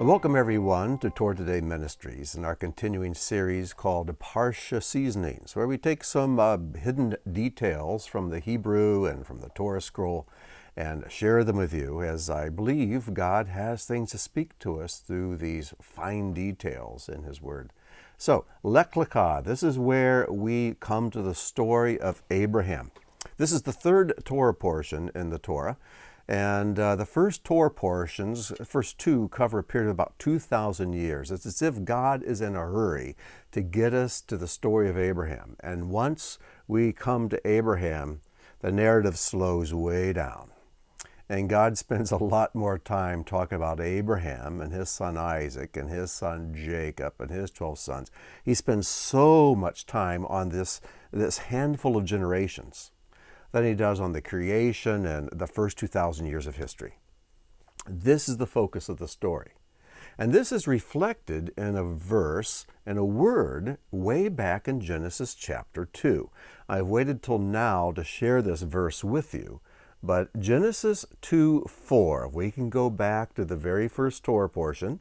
Welcome everyone to Torah Today Ministries and our continuing series called Parshah Seasonings, where we take some hidden details from the Hebrew and from the Torah scroll and share them with you, as I believe God has things to speak to us through these fine details in His Word. So, Lecha, this is where we come to the story of Abraham. This is the third Torah portion in the Torah. And the first Torah portions, the first two, cover a period of about 2,000 years. It's as if God is in a hurry to get us to the story of Abraham. And once we come to Abraham, the narrative slows way down. And God spends a lot more time talking about Abraham and his son Isaac and his son Jacob and his 12 sons. He spends so much time on this handful of generations than he does on the creation and the first 2,000 years of history. This is the focus of the story. And this is reflected in a verse and a word way back in Genesis chapter 2. I've waited till now to share this verse with you, but Genesis 2:4, we can go back to the very first Torah portion,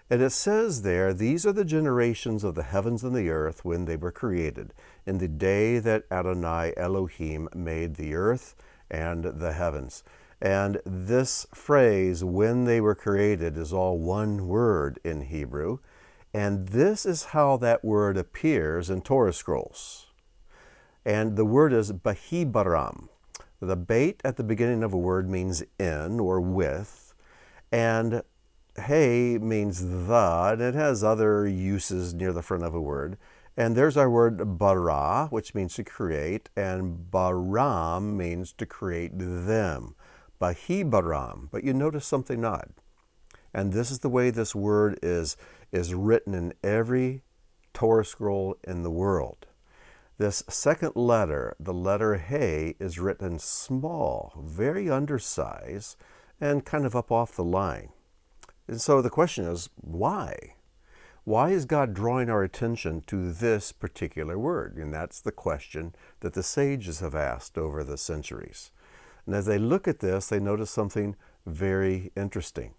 and it says there, "These are the generations of the heavens and the earth when they were created, in the day that Adonai Elohim made the earth and the heavens." And this phrase, "when they were created," is all one word in Hebrew. And this is how that word appears in Torah scrolls. And the word is bahibaram. The bait at the beginning of a word means in or with, and hey means the, and it has other uses near the front of a word. And there's our word bara, which means to create, and baram means to create them. Bahibaram. But you notice something odd. And this is the way this word is written in every Torah scroll in the world. This second letter, the letter He, is written small, very undersized, and kind of up off the line. And so the question is, why? Why is God drawing our attention to this particular word? And that's the question that the sages have asked over the centuries. And as they look at this, they notice something very interesting.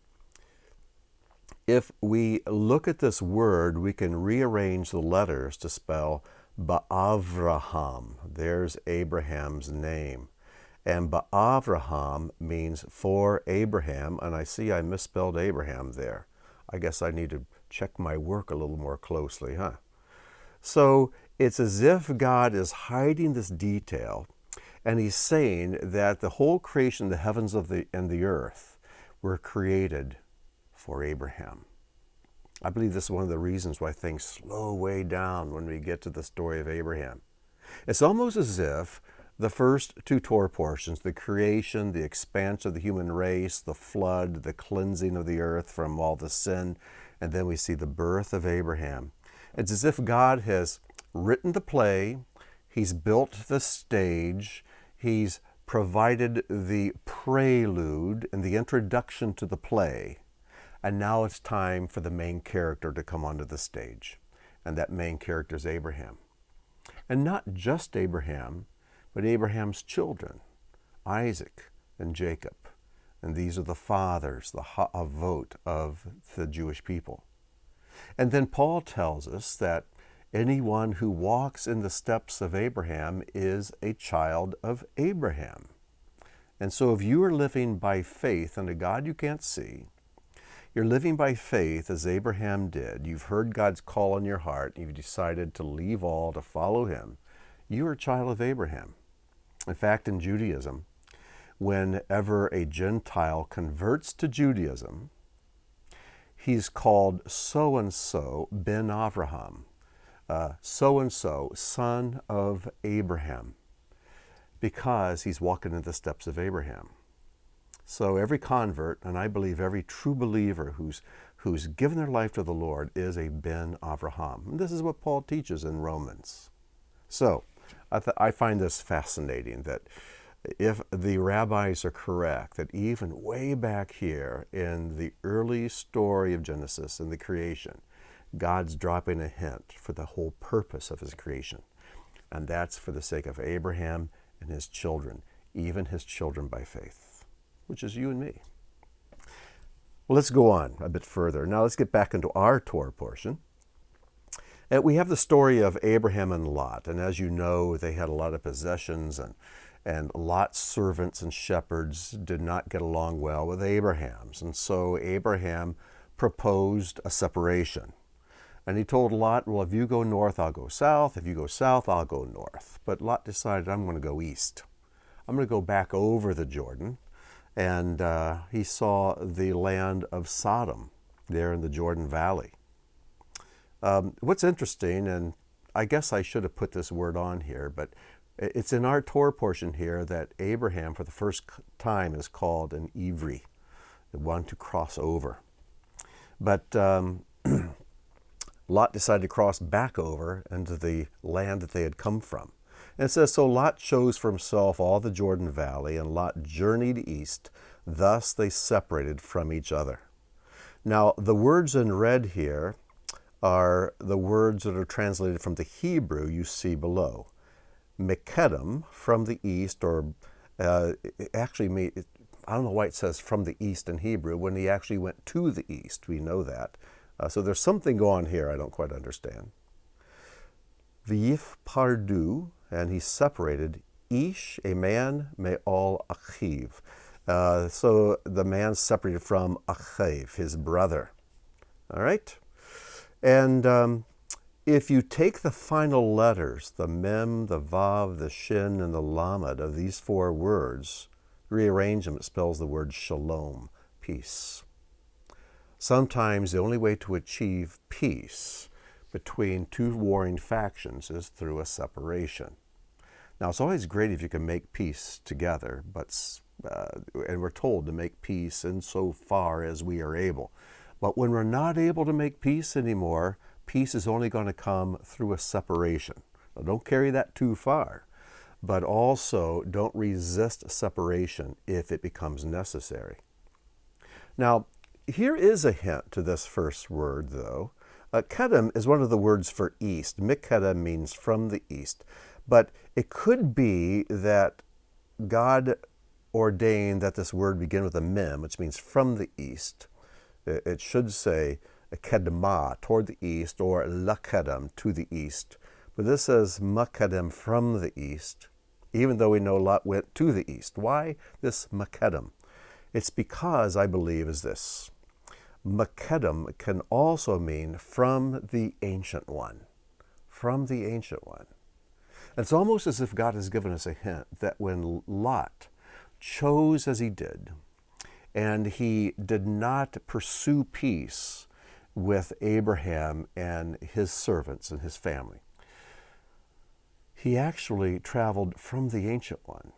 If we look at this word, we can rearrange the letters to spell Ba'avraham. There's Abraham's name. And Ba'avraham means for Abraham, and I see I misspelled Abraham there. I guess I need to check my work a little more closely, huh? So it's as if God is hiding this detail, and He's saying that the whole creation, the heavens and the earth, were created for Abraham. I believe this is one of the reasons why things slow way down when we get to the story of Abraham. It's almost as if the first two Torah portions, the creation, the expanse of the human race, the flood, the cleansing of the earth from all the sin, and then we see the birth of Abraham. It's as if God has written the play, He's built the stage, He's provided the prelude and the introduction to the play, and now it's time for the main character to come onto the stage. And that main character is Abraham. And not just Abraham, but Abraham's children, Isaac and Jacob. And these are the fathers, the ha'avot of the Jewish people. And then Paul tells us that anyone who walks in the steps of Abraham is a child of Abraham. And so if you are living by faith in a God you can't see, you're living by faith as Abraham did. You've heard God's call in your heart. You've decided to leave all to follow Him. You are a child of Abraham. In fact, in Judaism, whenever a Gentile converts to Judaism, he's called so-and-so ben Avraham, so-and-so, son of Abraham, because he's walking in the steps of Abraham. So every convert, and I believe every true believer who's given their life to the Lord, is a ben Avraham. And this is what Paul teaches in Romans. So I find this fascinating, that if the rabbis are correct, that even way back here in the early story of Genesis and the creation, God's dropping a hint for the whole purpose of His creation. And that's for the sake of Abraham and his children, even his children by faith, which is you and me. Well, let's go on a bit further. Now let's get back into our Torah portion. We have the story of Abraham and Lot, and as you know, they had a lot of possessions, and Lot's servants and shepherds did not get along well with Abraham's, and so Abraham proposed a separation. And he told Lot, well, if you go north, I'll go south. If you go south, I'll go north. But Lot decided, I'm going to go east. I'm going to go back over the Jordan. And he saw the land of Sodom there in the Jordan Valley. What's interesting, and I guess I should have put this word on here, but it's in our Torah portion here that Abraham, for the first time, is called an Ivri, the one to cross over. But Lot decided to cross back over into the land that they had come from. And it says, so Lot chose for himself all the Jordan Valley, and Lot journeyed east. Thus they separated from each other. Now, the words in red here are the words that are translated from the Hebrew you see below. Mekedem, from the east, or actually, I don't know why it says from the east in Hebrew, when he actually went to the east. We know that. So there's something going on here I don't quite understand. V'yif pardu, and he separated ish, a man, me'ol achiv. So the man separated from achiv, his brother. All right? And if you take the final letters, the mem, the vav, the shin, and the lamed of these four words, rearrange them, it spells the word shalom, peace. Sometimes the only way to achieve peace between two warring factions is through a separation. Now, it's always great if you can make peace together, and we're told to make peace insofar as we are able. But when we're not able to make peace anymore, peace is only going to come through a separation. Now, don't carry that too far, but also don't resist separation if it becomes necessary. Now, here is a hint to this first word, though. Kedem is one of the words for east. Mikedem means from the east. But it could be that God ordained that this word begin with a mem, which means from the east. It should say kedma, toward the east, or lakedem, to the east. But this says makedem, from the east, even though we know Lot went to the east. Why this makedem? It's because, I believe, is this. Makedem can also mean from the Ancient One. From the Ancient One. It's almost as if God has given us a hint that when Lot chose as he did, and he did not pursue peace with Abraham and his servants and his family, he actually traveled from the Ancient One.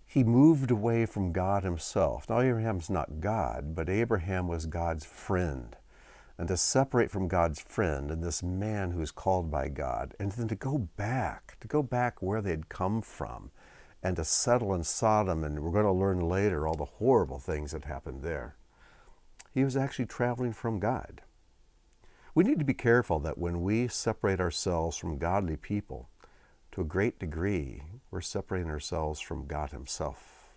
He moved away from God himself. Now, Abraham's not God, but Abraham was God's friend. And to separate from God's friend and this man who's called by God, and then to go back where they'd come from, and to settle in Sodom, and we're going to learn later all the horrible things that happened there. He was actually traveling from God. We need to be careful that when we separate ourselves from godly people, to a great degree, we're separating ourselves from God himself.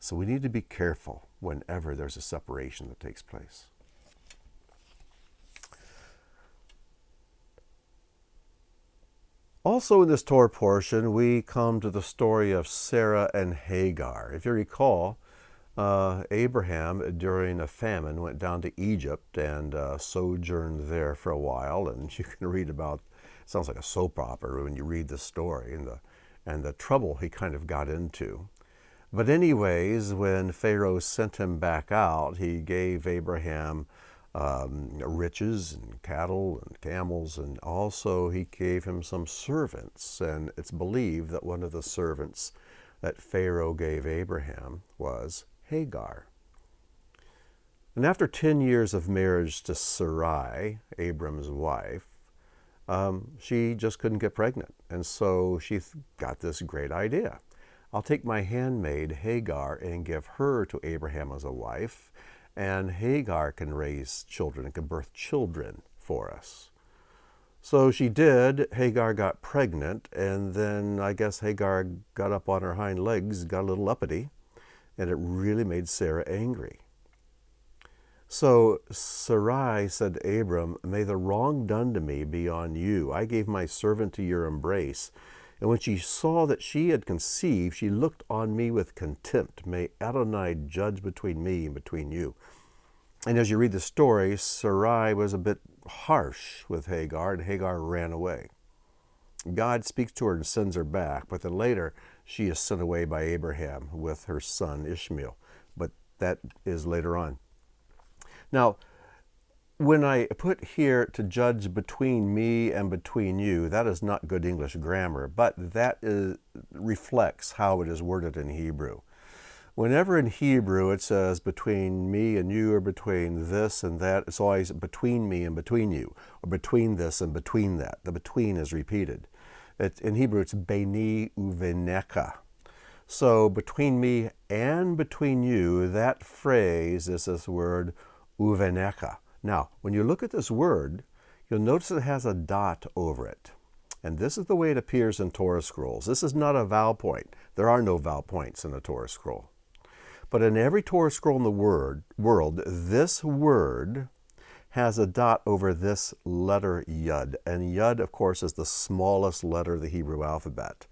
So we need to be careful whenever there's a separation that takes place. Also in this Torah portion, we come to the story of Sarah and Hagar. If you recall, Abraham, during a famine, went down to Egypt and sojourned there for a while. And you can read about, it sounds like a soap opera when you read the story and the trouble he kind of got into. But anyways, when Pharaoh sent him back out, he gave Abraham riches and cattle and camels, and also he gave him some servants. And it's believed that one of the servants that Pharaoh gave Abraham was Hagar. And after 10 years of marriage to Sarai, Abram's wife, she just couldn't get pregnant. And so she got this great idea. I'll take my handmaid Hagar and give her to Abraham as a wife, and Hagar can raise children and can birth children for us. So she did. Hagar got pregnant, and then I guess Hagar got up on her hind legs, got a little uppity, And it really made Sarah angry. So Sarai said to Abram, "May the wrong done to me be on you. I gave my servant to your embrace. And when she saw that she had conceived, she looked on me with contempt. May Adonai judge between me and between you." And as you read the story, Sarai was a bit harsh with Hagar, and Hagar ran away. God speaks to her and sends her back, but then later she is sent away by Abraham with her son Ishmael. But that is later on. Now, when I put here to judge between me and between you, that is not good English grammar, but that reflects how it is worded in Hebrew. Whenever in Hebrew it says between me and you, or between this and that, it's always between me and between you, or between this and between that. The between is repeated. In Hebrew, it's beini uvenecha. So between me and between you, that phrase is this word uvenecha. Now, when you look at this word, you'll notice it has a dot over it. And this is the way it appears in Torah scrolls. This is not a vowel point. There are no vowel points in a Torah scroll. But in every Torah scroll in the world, this word has a dot over this letter Yud. And Yud, of course, is the smallest letter of the Hebrew alphabet.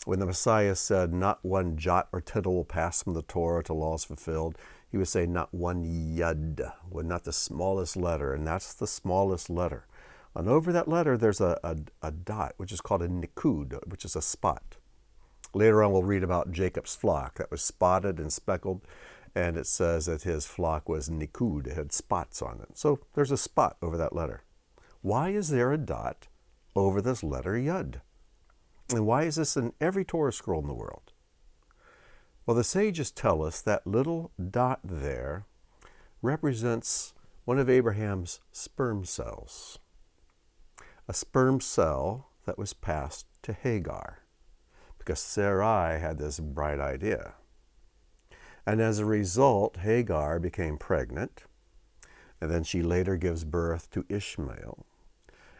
When the Messiah said, "Not one jot or tittle will pass from the Torah till all is fulfilled," he would say, "Not one Yud," not the smallest letter, and that's the smallest letter. And over that letter, there's a dot, which is called a nikud, which is a spot. Later on, we'll read about Jacob's flock that was spotted and speckled, and it says that his flock was nikud, it had spots on it. So there's a spot over that letter. Why is there a dot over this letter Yud? And why is this in every Torah scroll in the world? Well, the sages tell us that little dot there represents one of Abraham's sperm cells. A sperm cell that was passed to Hagar, because Sarai had this bright idea. And as a result, Hagar became pregnant, and then she later gives birth to Ishmael.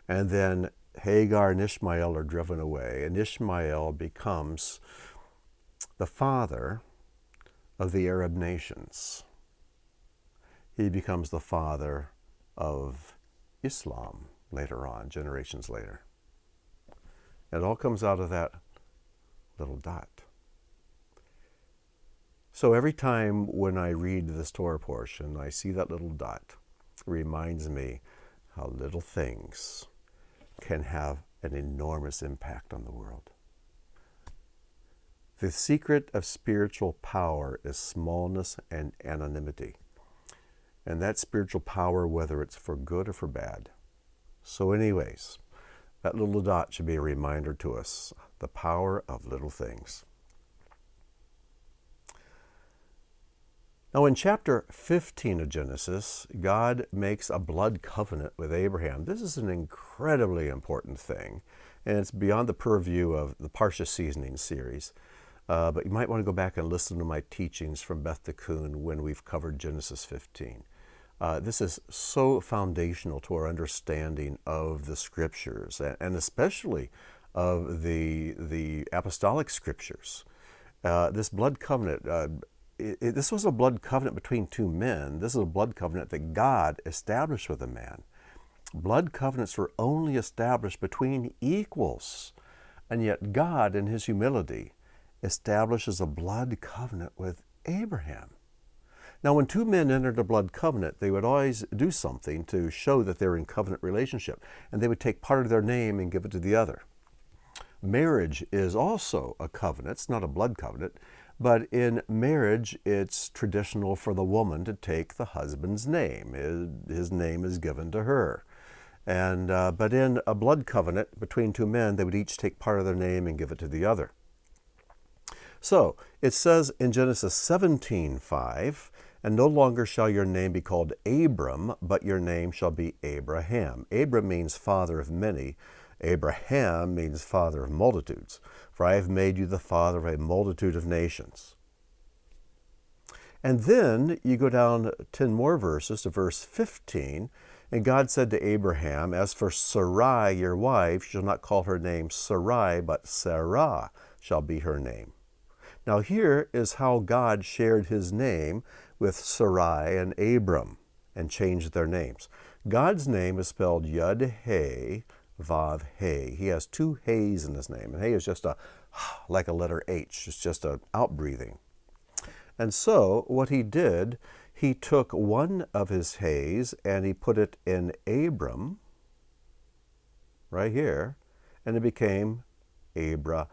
And then Hagar and Ishmael are driven away, and Ishmael becomes the father of the Arab nations. He becomes the father of Islam later on, generations later. It all comes out of that little dot. So every time when I read this Torah portion, I see that little dot. It reminds me how little things can have an enormous impact on the world. The secret of spiritual power is smallness and anonymity. And that spiritual power, whether it's for good or for bad. So anyways, that little dot should be a reminder to us, the power of little things. Now in chapter 15 of Genesis, God makes a blood covenant with Abraham. This is an incredibly important thing, and it's beyond the purview of the Parshah Seasonings series. But you might want to go back and listen to my teachings from Beth Tikkun when we've covered Genesis 15. This is so foundational to our understanding of the scriptures, and especially of the apostolic scriptures. This blood covenant, this was a blood covenant between two men. This is a blood covenant that God established with a man. Blood covenants were only established between equals, and yet God, in his humility, establishes a blood covenant with Abraham. Now, when two men entered a blood covenant, they would always do something to show that they're in covenant relationship, and they would take part of their name and give it to the other. Marriage is also a covenant. It's not a blood covenant, but in marriage, it's traditional for the woman to take the husband's name. His name is given to her. But in a blood covenant between two men, they would each take part of their name and give it to the other. So it says in Genesis 17:5, "And no longer shall your name be called Abram, but your name shall be Abraham." Abram means father of many. Abraham means father of multitudes. "For I have made you the father of a multitude of nations." And then you go down 10 more verses to verse 15, and God said to Abraham, "As for Sarai, your wife, you shall not call her name Sarai, but Sarah shall be her name." Now here is how God shared his name with Sarai and Abram and changed their names. God's name is spelled Yud-He, Vav-He. He has two He's in his name, and He is just like a letter H. It's just an outbreathing. And so what he did, he took one of his He's and he put it in Abram, right here, and it became Abraham.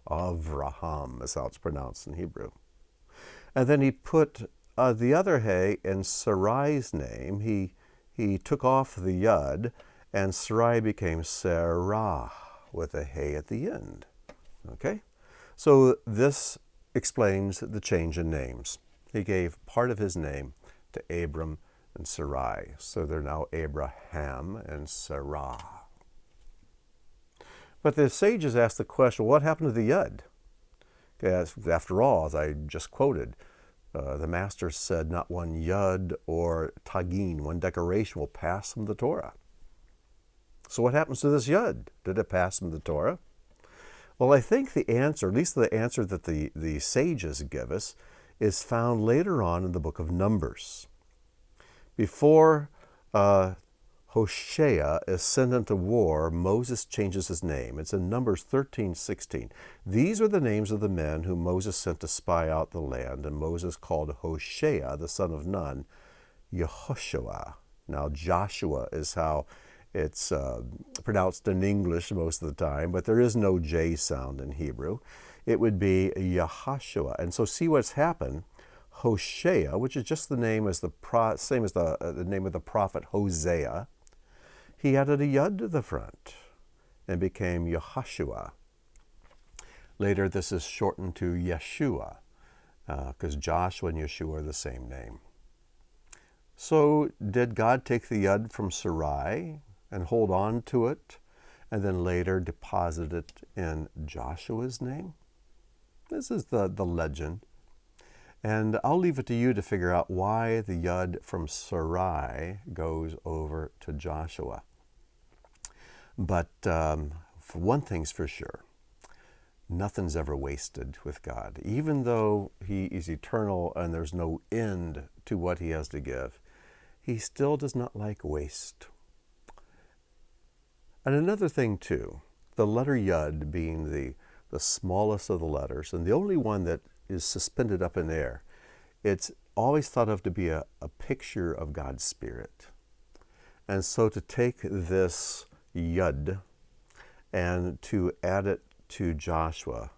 Avraham is how it's pronounced in Hebrew. And then he put the other He in Sarai's name. He took off the Yud, and Sarai became Sarah with a He at the end. Okay? So this explains the change in names. He gave part of his name to Abram and Sarai. So they're now Abraham and Sarah. But the sages asked the question, what happened to the Yud? After all, as I just quoted, the master said not one Yud or Tagin, one decoration will pass from the Torah. So what happens to this Yud? Did it pass from the Torah? Well, I think the answer, at least the answer that the sages give us, is found later on in the book of Numbers. Before Hoshea is sent into war, Moses changes his name. It's in Numbers 13:16. These are the names of the men whom Moses sent to spy out the land, and Moses called Hoshea, the son of Nun, Yehoshua. Now, Joshua is how it's pronounced in English most of the time, but there is no J sound in Hebrew. It would be Yehoshua. And so see what's happened. Hoshea, which is just the name as same as the name of the prophet Hosea, he added a Yud to the front and became Yehoshua. Later, this is shortened to Yeshua, because Joshua and Yeshua are the same name. So did God take the Yud from Sarai and hold on to it, and then later deposit it in Joshua's name? This is the legend. And I'll leave it to you to figure out why the Yud from Sarai goes over to Joshua. But for one thing's for sure, nothing's ever wasted with God. Even though He is eternal and there's no end to what He has to give, He still does not like waste. And another thing too, the letter Yud being the smallest of the letters and the only one that is suspended up in air, it's always thought of to be a picture of God's Spirit. And so to take this Yud and to add it to Joshua,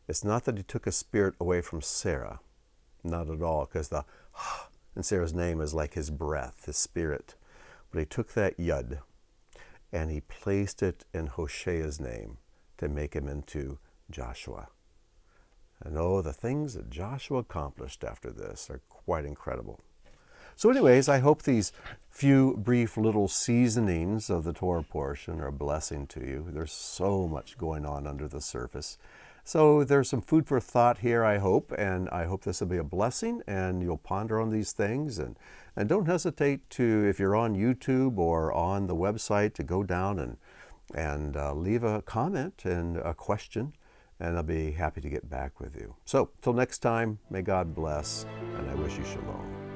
it's not that he took a spirit away from Sarah, not at all, because the in Sarah's name is like his breath, his spirit. But he took that Yud and he placed it in Hoshea's name to make him into Joshua. And oh, the things that Joshua accomplished after this are quite incredible. So anyways, I hope these few brief little seasonings of the Torah portion are a blessing to you. There's so much going on under the surface. So there's some food for thought here, I hope, and I hope this will be a blessing and you'll ponder on these things. And don't hesitate to, if you're on YouTube or on the website, to go down and leave a comment and a question, and I'll be happy to get back with you. So till next time, may God bless, and I wish you shalom.